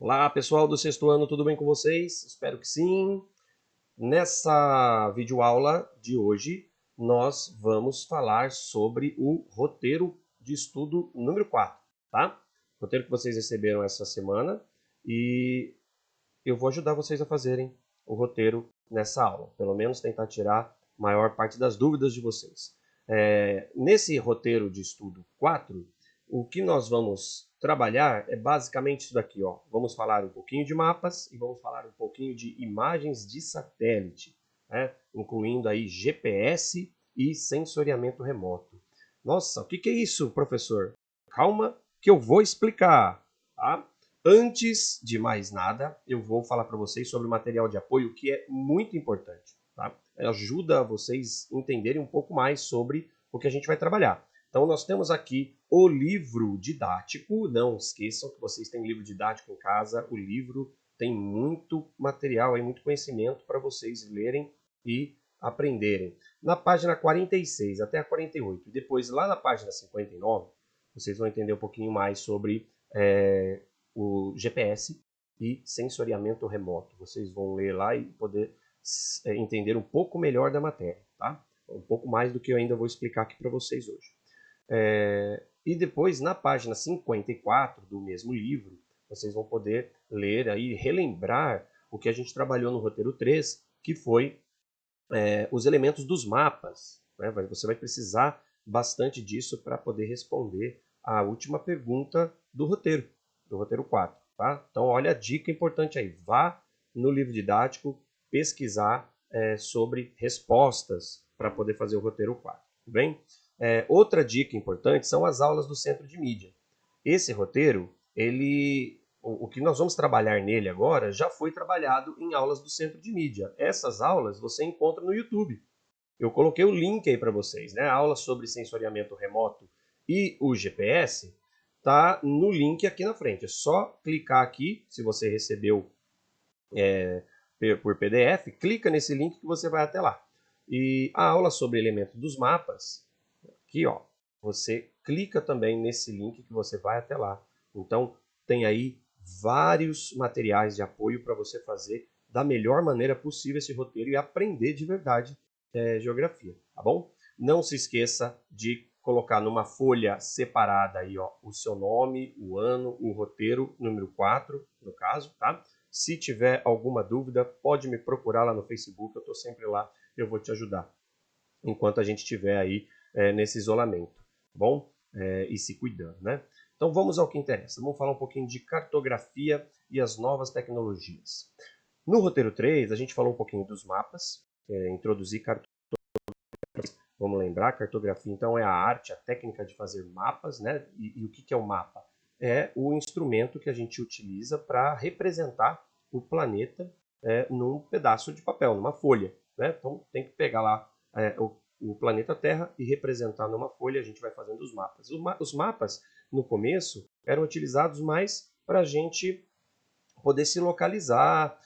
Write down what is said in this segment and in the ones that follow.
Olá, pessoal do sexto ano, tudo bem com vocês? Espero que sim. Nessa videoaula de hoje, nós vamos falar sobre o roteiro de estudo número 4, tá? Roteiro que vocês receberam essa semana e eu vou ajudar vocês a fazerem o roteiro nessa aula, pelo menos tentar tirar a maior parte das dúvidas de vocês. Nesse roteiro de estudo 4, o que nós vamos trabalhar é basicamente isso daqui, ó. Vamos falar um pouquinho de mapas e vamos falar um pouquinho de imagens de satélite, né? Incluindo aí GPS e sensoriamento remoto. Nossa, o que é isso, professor? Calma que eu vou explicar, tá? Antes de mais nada, eu vou falar para vocês sobre o material de apoio, que é muito importante, tá? Ajuda vocês entenderem um pouco mais sobre o que a gente vai trabalhar. Então, nós temos aqui o livro didático. Não esqueçam que vocês têm livro didático em casa. O livro tem muito material, muito conhecimento para vocês lerem e aprenderem. Na página 46 até a 48, e depois lá na página 59, vocês vão entender um pouquinho mais sobre o GPS e sensoriamento remoto. Vocês vão ler lá e poder entender um pouco melhor da matéria, tá? Um pouco mais do que eu ainda vou explicar aqui para vocês hoje. E depois, na página 54 do mesmo livro, vocês vão poder ler aí, relembrar o que a gente trabalhou no roteiro 3, que foi os elementos dos mapas, né? Você vai precisar bastante disso para poder responder a última pergunta do roteiro 4. Tá? Então, olha a dica importante aí. Vá no livro didático pesquisar sobre respostas para poder fazer o roteiro 4. Tudo bem? Outra dica importante são as aulas do Centro de Mídia. Esse roteiro, o que nós vamos trabalhar nele agora já foi trabalhado em aulas do Centro de Mídia. Essas aulas você encontra no YouTube. Eu coloquei o link aí para vocês, né? A aula sobre sensoriamento remoto e o GPS tá no link aqui na frente. É só clicar aqui, se você recebeu por PDF, clica nesse link que você vai até lá. E a aula sobre elementos dos mapas, aqui ó, você clica também nesse link que você vai até lá. Então, tem aí vários materiais de apoio para você fazer da melhor maneira possível esse roteiro e aprender de verdade geografia, tá bom? Não se esqueça de colocar numa folha separada aí, ó, o seu nome, o ano, o roteiro, número 4, no caso, tá? Se tiver alguma dúvida, pode me procurar lá no Facebook, eu estou sempre lá, eu vou te ajudar, enquanto a gente estiver aí nesse isolamento, tá bom? E se cuidando, né? Então vamos ao que interessa. Vamos falar um pouquinho de cartografia e as novas tecnologias. No roteiro 3, a gente falou um pouquinho dos mapas, introduzir cartografia. Vamos lembrar, cartografia então é a arte, a técnica de fazer mapas, né? E o que é o mapa? É o instrumento que a gente utiliza para representar o planeta num pedaço de papel, numa folha, né? Então tem que pegar lá o planeta Terra e representar numa folha. A gente vai fazendo os mapas. Os mapas, no começo, eram utilizados mais para a gente poder se localizar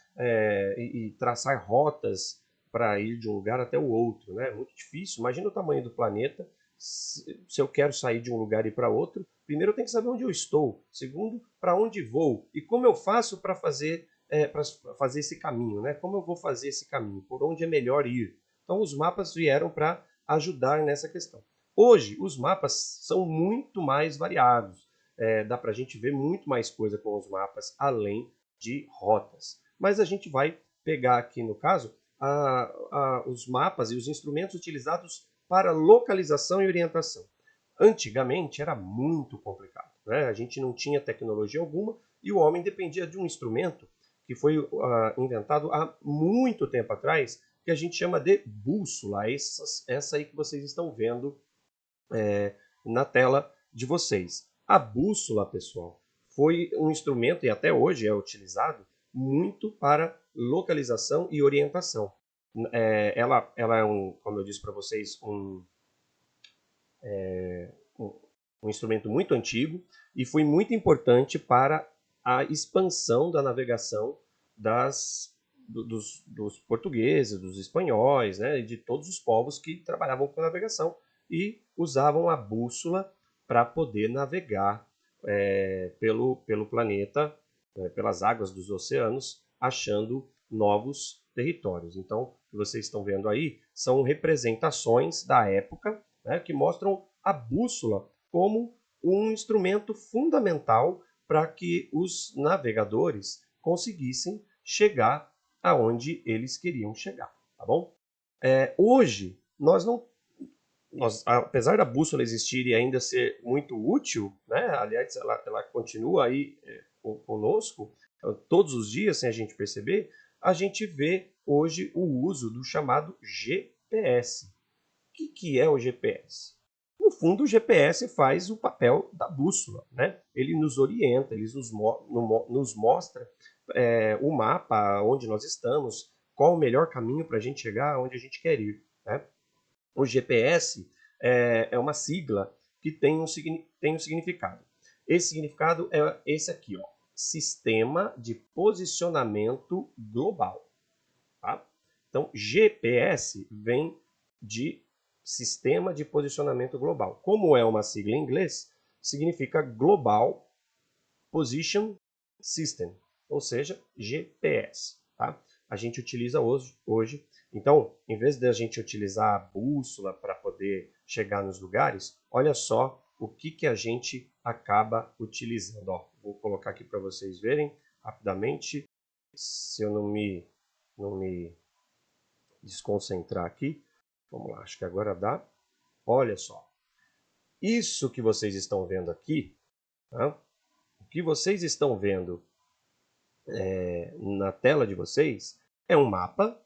e traçar rotas para ir de um lugar até o outro, né? Muito difícil. Imagina o tamanho do planeta. Se eu quero sair de um lugar e ir para outro, primeiro eu tenho que saber onde eu estou. Segundo, para onde vou e como eu faço para fazer esse caminho, né? Como eu vou fazer esse caminho? Por onde é melhor ir? Então, os mapas vieram para ajudar nessa questão. Hoje, os mapas são muito mais variados. Dá para a gente ver muito mais coisa com os mapas, além de rotas. Mas a gente vai pegar aqui, no caso, os mapas e os instrumentos utilizados para localização e orientação. Antigamente era muito complicado, né? A gente não tinha tecnologia alguma e o homem dependia de um instrumento que foi inventado há muito tempo atrás, que a gente chama de bússola, essa aí que vocês estão vendo na tela de vocês. A bússola, pessoal, foi um instrumento, e até hoje é utilizado, muito para localização e orientação. Ela é, como eu disse para vocês, um instrumento muito antigo e foi muito importante para a expansão da navegação dos portugueses, dos espanhóis, né, e de todos os povos que trabalhavam com navegação e usavam a bússola para poder navegar pelo planeta pelas águas dos oceanos, achando novos territórios. Então, o que vocês estão vendo aí são representações da época, né, que mostram a bússola como um instrumento fundamental para que os navegadores conseguissem chegar aonde eles queriam chegar, tá bom? Hoje, apesar da bússola existir e ainda ser muito útil, né, aliás, ela continua aí conosco todos os dias, sem a gente perceber, a gente vê hoje o uso do chamado GPS. O que é o GPS? No fundo, o GPS faz o papel da bússola, né? Ele nos orienta, ele nos mostra o mapa, onde nós estamos, qual o melhor caminho para a gente chegar onde a gente quer ir, né? O GPS é uma sigla que tem um significado. Esse significado é esse aqui, ó, Sistema de Posicionamento Global. Tá? Então, GPS vem de Sistema de Posicionamento Global. Como é uma sigla em inglês, significa Global Position System, ou seja, GPS. Tá? A gente utiliza hoje. Então, em vez de a gente utilizar a bússola para poder chegar nos lugares, olha só o que a gente acaba utilizando. Ó, vou colocar aqui para vocês verem rapidamente, se eu não me desconcentrar aqui. Vamos lá, acho que agora dá. Olha só. Isso que vocês estão vendo aqui, tá? O que vocês estão vendo na tela de vocês é um mapa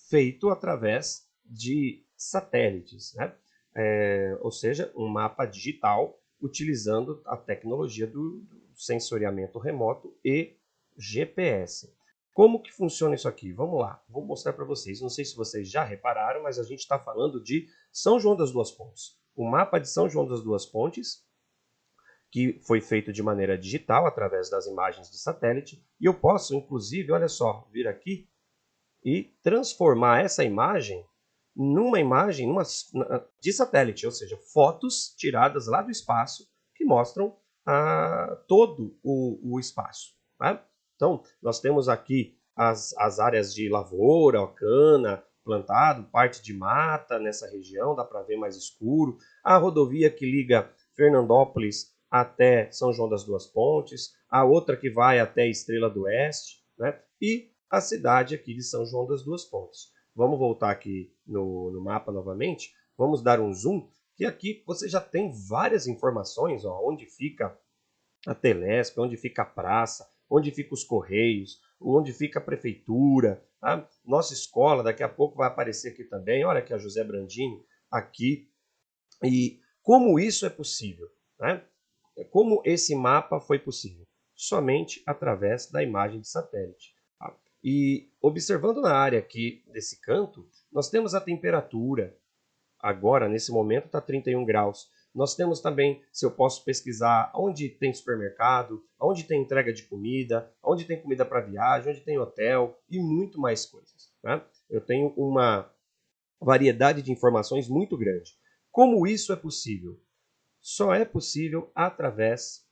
feito através de satélites, né? Ou seja, um mapa digital utilizando a tecnologia do sensoriamento remoto e GPS. Como que funciona isso aqui? Vamos lá, vou mostrar para vocês. Não sei se vocês já repararam, mas a gente está falando de São João das Duas Pontes. O mapa de São João das Duas Pontes, que foi feito de maneira digital, através das imagens de satélite. E eu posso, inclusive, olha só, vir aqui e transformar essa imagem numa imagem de satélite, ou seja, fotos tiradas lá do espaço que mostram todo o espaço. Né? Então, nós temos aqui as áreas de lavoura, cana, plantado, parte de mata nessa região, dá para ver mais escuro. A rodovia que liga Fernandópolis até São João das Duas Pontes, a outra que vai até Estrela do Oeste, né? E a cidade aqui de São João das Duas Pontes. Vamos voltar aqui no mapa novamente, vamos dar um zoom, que aqui você já tem várias informações, ó, onde fica a Telesp, onde fica a praça, onde fica os Correios, onde fica a prefeitura, tá? Nossa escola, daqui a pouco vai aparecer aqui também, olha aqui a José Brandini, aqui. E como isso é possível? Né? Como esse mapa foi possível? Somente através da imagem de satélite. Tá? E observando na área aqui desse canto, nós temos a temperatura, agora nesse momento está 31 graus. Nós temos também, se eu posso pesquisar, onde tem supermercado, onde tem entrega de comida, onde tem comida para viagem, onde tem hotel e muito mais coisas. Né? Eu tenho uma variedade de informações muito grande. Como isso é possível? Só é possível através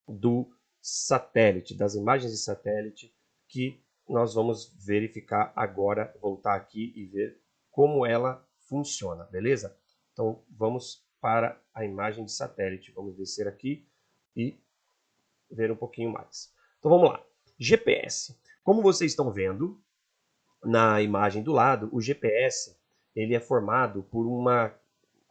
do satélite, das imagens de satélite, que nós vamos verificar agora, voltar aqui e ver como ela funciona, beleza? Então vamos para a imagem de satélite, vamos descer aqui e ver um pouquinho mais. Então vamos lá, GPS. Como vocês estão vendo na imagem do lado, o GPS ele é formado por uma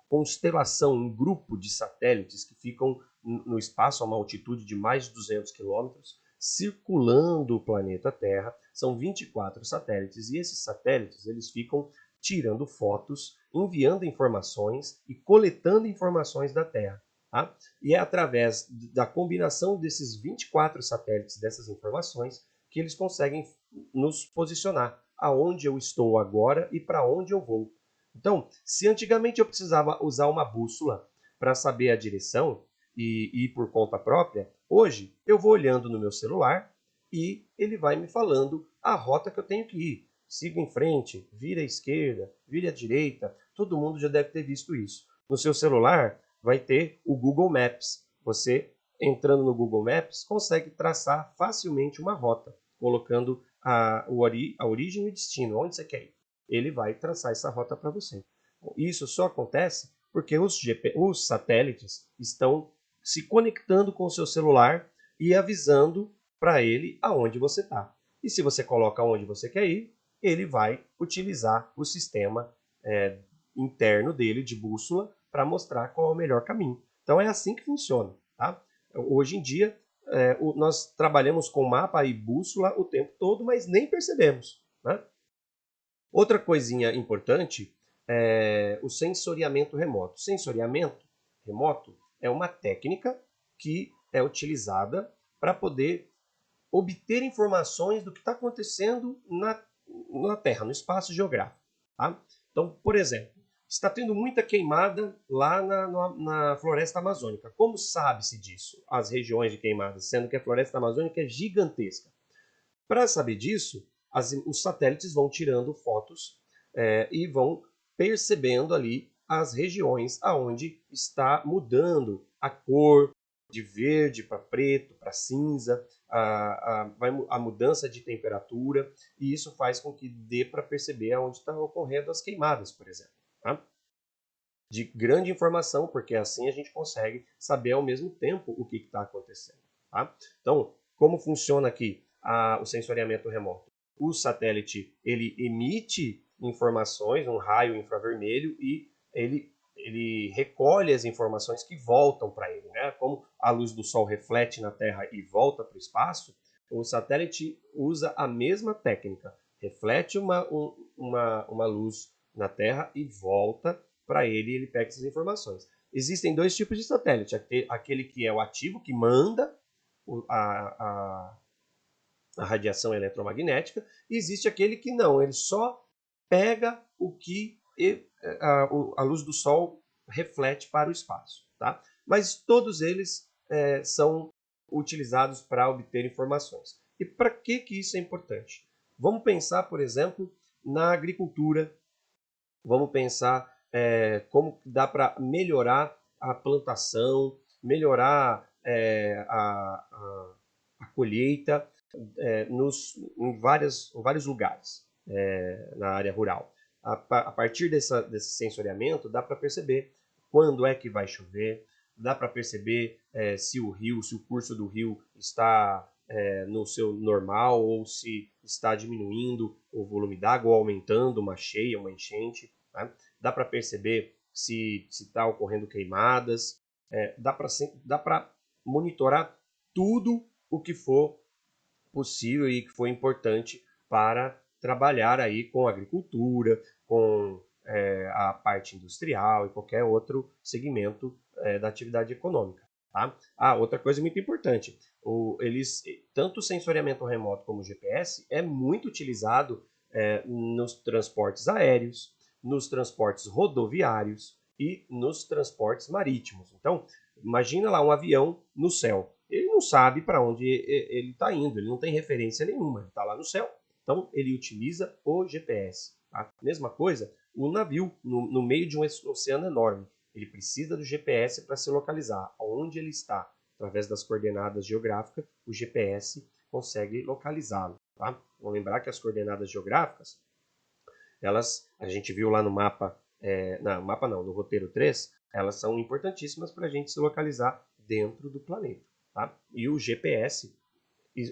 constelação, um grupo de satélites que ficam no espaço a uma altitude de mais de 200 quilômetros, circulando o planeta Terra. São 24 satélites e esses satélites eles ficam tirando fotos, enviando informações e coletando informações da Terra. Tá? E é através da combinação desses 24 satélites, dessas informações, que eles conseguem nos posicionar aonde eu estou agora e para onde eu vou. Então, se antigamente eu precisava usar uma bússola para saber a direção e ir por conta própria, hoje eu vou olhando no meu celular e ele vai me falando a rota que eu tenho que ir. Siga em frente, vira à esquerda, vira à direita. Todo mundo já deve ter visto isso. No seu celular vai ter o Google Maps. Você entrando no Google Maps, consegue traçar facilmente uma rota, colocando a origem e o destino, onde você quer ir. Ele vai traçar essa rota para você. Isso só acontece porque os satélites estão se conectando com o seu celular e avisando para ele aonde você está. E se você coloca onde você quer ir, ele vai utilizar o sistema interno dele de bússola para mostrar qual é o melhor caminho. Então é assim que funciona. Tá? Hoje em dia, nós trabalhamos com mapa e bússola o tempo todo, mas nem percebemos. Né? Outra coisinha importante é o sensoriamento remoto. Sensoriamento remoto é uma técnica que é utilizada para poder obter informações do que está acontecendo na Terra, no espaço geográfico. Tá? Então, por exemplo, está tendo muita queimada lá na floresta amazônica. Como sabe-se disso? As regiões de queimadas, sendo que a floresta amazônica é gigantesca. Para saber disso, os satélites vão tirando fotos e vão percebendo ali as regiões aonde está mudando a cor de verde para preto, para cinza, a mudança de temperatura, e isso faz com que dê para perceber aonde está ocorrendo as queimadas, por exemplo. Tá? De grande informação, porque assim a gente consegue saber ao mesmo tempo o que está acontecendo. Tá? Então, como funciona aqui o sensoriamento remoto? O satélite ele emite informações, um raio infravermelho, e ele recolhe as informações que voltam para ele. Né? Como a luz do Sol reflete na Terra e volta para o espaço, o satélite usa a mesma técnica. Reflete uma luz na Terra e volta para ele pega essas informações. Existem dois tipos de satélite. Aquele que é o ativo, que manda a radiação eletromagnética, e existe aquele que não, ele só pega o que a luz do Sol reflete para o espaço. Tá? Mas todos eles são utilizados para obter informações. E para que isso é importante? Vamos pensar, por exemplo, na agricultura. Vamos pensar como dá para melhorar a plantação, melhorar a colheita em vários lugares na área rural. A partir desse sensoriamento, dá para perceber quando é que vai chover, dá para perceber se o curso do rio está no seu normal, ou se está diminuindo o volume d'água, ou aumentando uma cheia, uma enchente. Tá? Dá para perceber se está ocorrendo queimadas, dá para monitorar tudo o que for possível e que foi importante para trabalhar aí com agricultura, com a parte industrial e qualquer outro segmento da atividade econômica. Tá? Outra coisa muito importante, tanto o sensoriamento remoto como o GPS é muito utilizado nos transportes aéreos, nos transportes rodoviários e nos transportes marítimos. Então, imagina lá um avião no céu. Ele não sabe para onde ele está indo, ele não tem referência nenhuma, ele está lá no céu. Então, ele utiliza o GPS. Tá? Mesma coisa, o navio, no meio de um oceano enorme, ele precisa do GPS para se localizar. Onde ele está, através das coordenadas geográficas, o GPS consegue localizá-lo. Tá? Vamos lembrar que as coordenadas geográficas, a gente viu lá no mapa, no roteiro 3, elas são importantíssimas para a gente se localizar dentro do planeta. Tá? E o GPS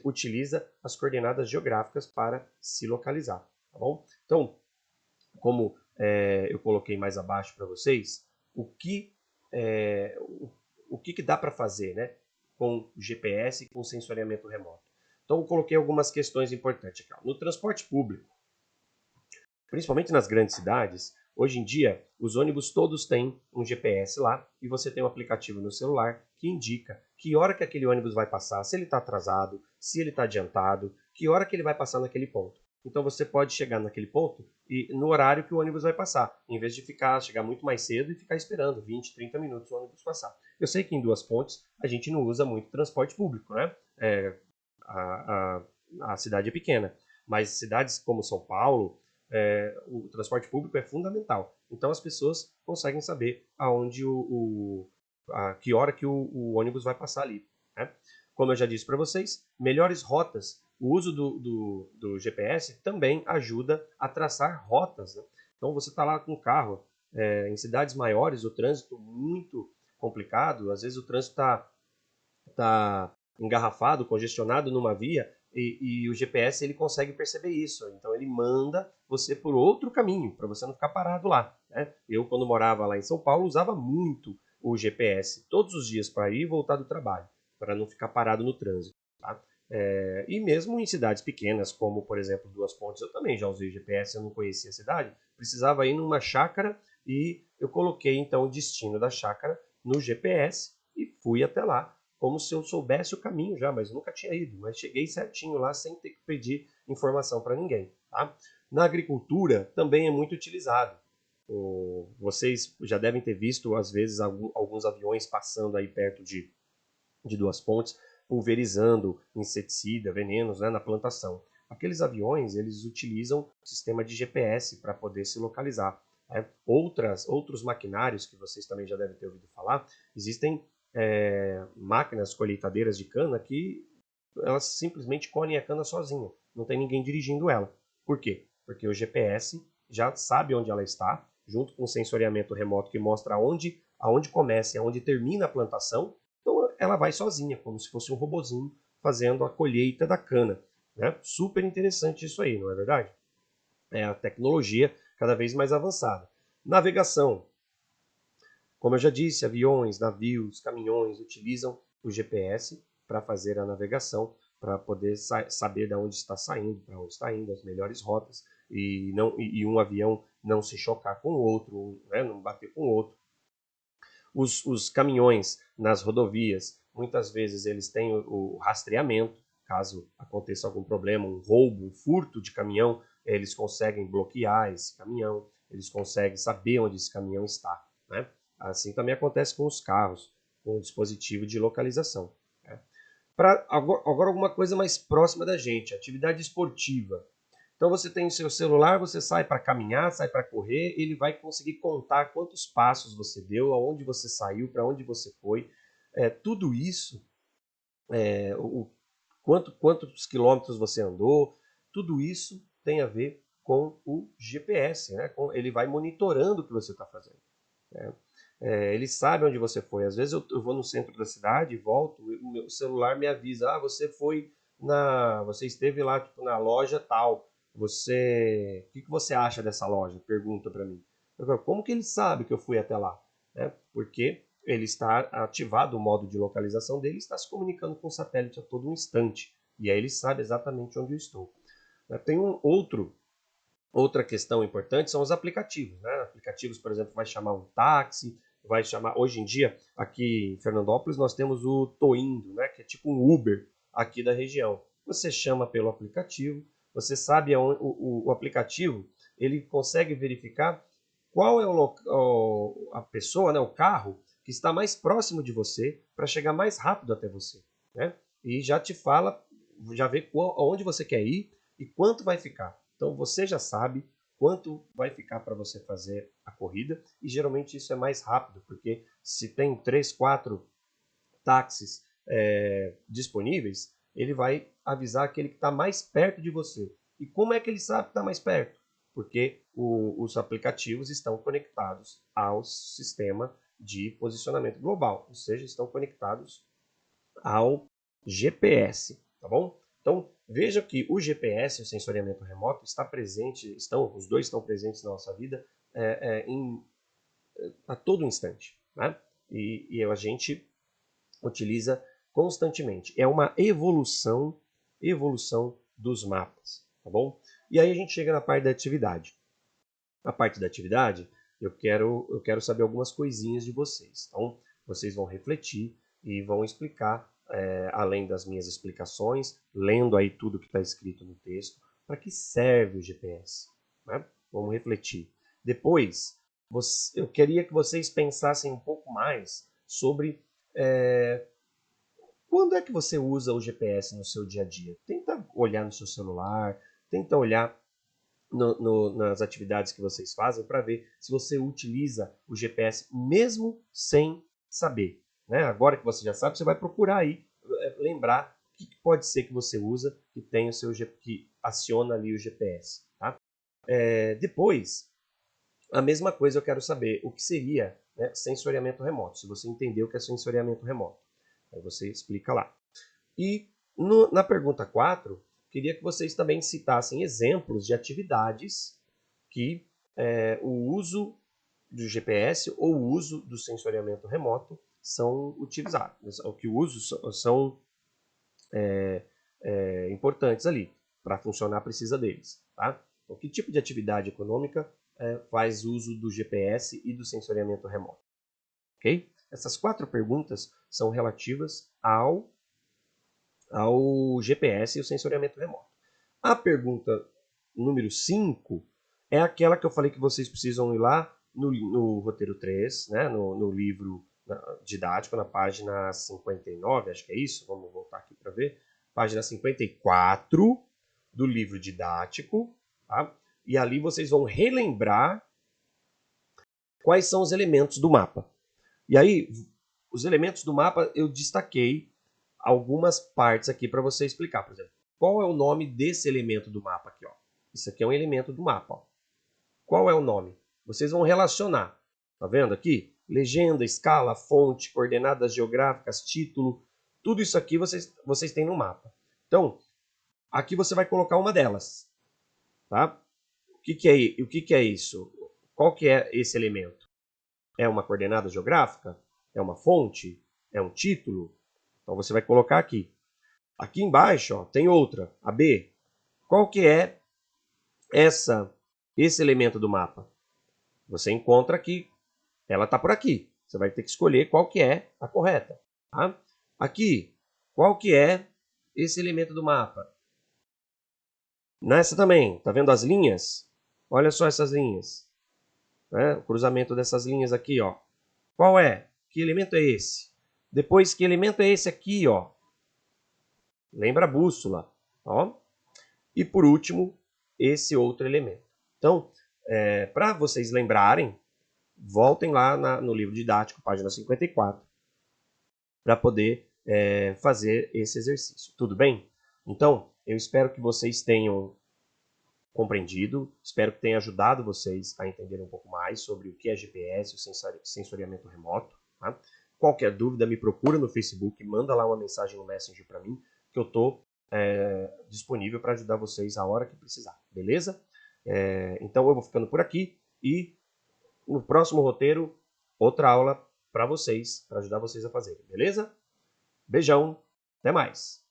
utiliza as coordenadas geográficas para se localizar. Tá bom? Então, como eu coloquei mais abaixo para vocês, o que dá para fazer, né, com o GPS e com o sensoriamento remoto? Então, eu coloquei algumas questões importantes aqui. No transporte público, principalmente nas grandes cidades, hoje em dia, os ônibus todos têm um GPS lá, e você tem um aplicativo no celular que indica que hora que aquele ônibus vai passar, se ele está atrasado, se ele está adiantado, que hora que ele vai passar naquele ponto. Então você pode chegar naquele ponto e no horário que o ônibus vai passar, em vez de chegar muito mais cedo e ficar esperando 20, 30 minutos o ônibus passar. Eu sei que em Duas Pontes a gente não usa muito transporte público, né? A cidade é pequena, mas cidades como São Paulo, o transporte público é fundamental. Então as pessoas conseguem saber aonde que hora que o ônibus vai passar ali. né? Como eu já disse para vocês, melhores rotas. O uso do GPS também ajuda a traçar rotas, né? Então você está lá com o carro, em cidades maiores, o trânsito muito complicado, às vezes o trânsito está engarrafado, congestionado numa via, e o GPS ele consegue perceber isso. Então ele manda você por outro caminho, para você não ficar parado lá, né? Eu, quando morava lá em São Paulo, usava muito o GPS todos os dias para ir e voltar do trabalho, para não ficar parado no trânsito. Tá? E mesmo em cidades pequenas, como por exemplo Duas Pontes, eu também já usei o GPS, eu não conhecia a cidade, precisava ir numa chácara e eu coloquei então o destino da chácara no GPS e fui até lá, como se eu soubesse o caminho já, mas nunca tinha ido. Mas cheguei certinho lá sem ter que pedir informação para ninguém. Tá? Na agricultura também é muito utilizado. Vocês já devem ter visto, às vezes, alguns aviões passando aí perto de Duas Pontes, pulverizando inseticida, venenos, né, na plantação. Aqueles aviões, eles utilizam o sistema de GPS para poder se localizar. Né? Outros maquinários que vocês também já devem ter ouvido falar, existem máquinas colheitadeiras de cana que elas simplesmente colhem a cana sozinha, não tem ninguém dirigindo ela. Por quê? Porque o GPS já sabe onde ela está, junto com o sensoriamento remoto que mostra aonde começa e aonde termina a plantação, então ela vai sozinha, como se fosse um robozinho fazendo a colheita da cana. Né? Super interessante isso aí, não é verdade? É a tecnologia cada vez mais avançada. Navegação. Como eu já disse, aviões, navios, caminhões utilizam o GPS para fazer a navegação, para poder saber de onde está saindo, para onde está indo, as melhores rotas, e um avião não se chocar com o outro, né, não bater com o outro. Os caminhões nas rodovias, muitas vezes eles têm o rastreamento, caso aconteça algum problema, um roubo, um furto de caminhão, eles conseguem bloquear esse caminhão, eles conseguem saber onde esse caminhão está, né? Assim também acontece com os carros, com o dispositivo de localização. Né? Agora alguma coisa mais próxima da gente, atividade esportiva. Então você tem o seu celular, você sai para caminhar, sai para correr, ele vai conseguir contar quantos passos você deu, aonde você saiu, para onde você foi. Tudo isso, quantos quilômetros você andou, tudo isso tem a ver com o GPS, né? Ele vai monitorando o que você está fazendo. Né? Ele sabe onde você foi. Às vezes eu vou no centro da cidade e volto, o meu celular me avisa, você esteve lá tipo, na loja tal. O que você acha dessa loja? Pergunta para mim. Eu falo, como que ele sabe que eu fui até lá? Porque ele está ativado o modo de localização dele, está se comunicando com o satélite a todo instante. E aí ele sabe exatamente onde eu estou. Tem outra questão importante são os aplicativos. Né? Aplicativos, por exemplo, vai chamar um táxi, vai chamar. Hoje em dia, aqui em Fernandópolis, nós temos o Toindo, né? Que é tipo um Uber aqui da região. Você chama pelo aplicativo, você sabe o aplicativo, ele consegue verificar qual é a pessoa, né, o carro que está mais próximo de você para chegar mais rápido até você. Né? E já te fala, já vê aonde você quer ir e quanto vai ficar. Então você já sabe quanto vai ficar para você fazer a corrida e geralmente isso é mais rápido, porque se tem 3, 4 táxis disponíveis, ele vai avisar aquele que está mais perto de você. E como é que ele sabe que está mais perto? Porque os aplicativos estão conectados ao sistema de posicionamento global, ou seja, estão conectados ao GPS, tá bom? Então, veja que o GPS, o sensoriamento remoto, os dois estão presentes na nossa vida a todo instante, né? E a gente utiliza constantemente. É uma evolução dos mapas, tá bom? E aí a gente chega na parte da atividade. A parte da atividade, eu quero saber algumas coisinhas de vocês. Então, vocês vão refletir e vão explicar, além das minhas explicações, lendo aí tudo que está escrito no texto, para que serve o GPS. Né? Vamos refletir. Depois, eu queria que vocês pensassem um pouco mais sobre quando é que você usa o GPS no seu dia a dia. Tenta olhar no seu celular, tenta olhar nas atividades que vocês fazem para ver se você utiliza o GPS mesmo sem saber. Né? Agora que você já sabe, você vai procurar aí lembrar o que pode ser que você usa que tem o seu que aciona ali o GPS. Tá? Depois, a mesma coisa eu quero saber o que seria, né, sensoriamento remoto, se você entendeu o que é sensoriamento remoto. Aí você explica lá. E na pergunta 4, queria que vocês também citassem exemplos de atividades que o uso do GPS ou o uso do sensoriamento remoto são utilizados, o que o uso são importantes ali. Para funcionar precisa deles. Tá? Então, que tipo de atividade econômica faz uso do GPS e do sensoriamento remoto? Okay? Essas 4 perguntas são relativas ao GPS e o sensoriamento remoto. A pergunta número 5 é aquela que eu falei que vocês precisam ir lá no roteiro 3, né, no livro didático, na página 59, acho que é isso, vamos voltar aqui para ver, página 54 do livro didático, tá? E ali vocês vão relembrar quais são os elementos do mapa. E aí, os elementos do mapa eu destaquei algumas partes aqui para você explicar. Por exemplo, qual é o nome desse elemento do mapa aqui? Ó? Isso aqui é um elemento do mapa. Ó. Qual é o nome? Vocês vão relacionar. Tá vendo aqui? Legenda, escala, fonte, coordenadas geográficas, título. Tudo isso aqui vocês têm no mapa. Então, aqui você vai colocar uma delas. Tá? O que é isso? Qual que é esse elemento? É uma coordenada geográfica? É uma fonte? É um título? Então você vai colocar aqui. Aqui embaixo ó, tem outra, a B. Qual que é esse elemento do mapa? Você encontra aqui, ela está por aqui. Você vai ter que escolher qual que é a correta. Tá? Aqui, qual que é esse elemento do mapa? Nessa também, tá vendo as linhas? Olha só essas linhas. Né? O cruzamento dessas linhas aqui, ó. Qual é? Que elemento é esse? Depois, que elemento é esse aqui, ó? Lembra a bússola, ó. E por último, esse outro elemento. Então, para vocês lembrarem, voltem lá no livro didático, página 54, para poder fazer esse exercício. Tudo bem? Então, eu espero que vocês tenham compreendido, espero que tenha ajudado vocês a entenderem um pouco mais sobre o que é GPS, o sensoriamento remoto. Tá? Qualquer dúvida, me procura no Facebook, manda lá uma mensagem no Messenger para mim, que eu estou disponível para ajudar vocês a hora que precisar, beleza? Então eu vou ficando por aqui e no próximo roteiro, outra aula para vocês, para ajudar vocês a fazerem, beleza? Beijão, até mais!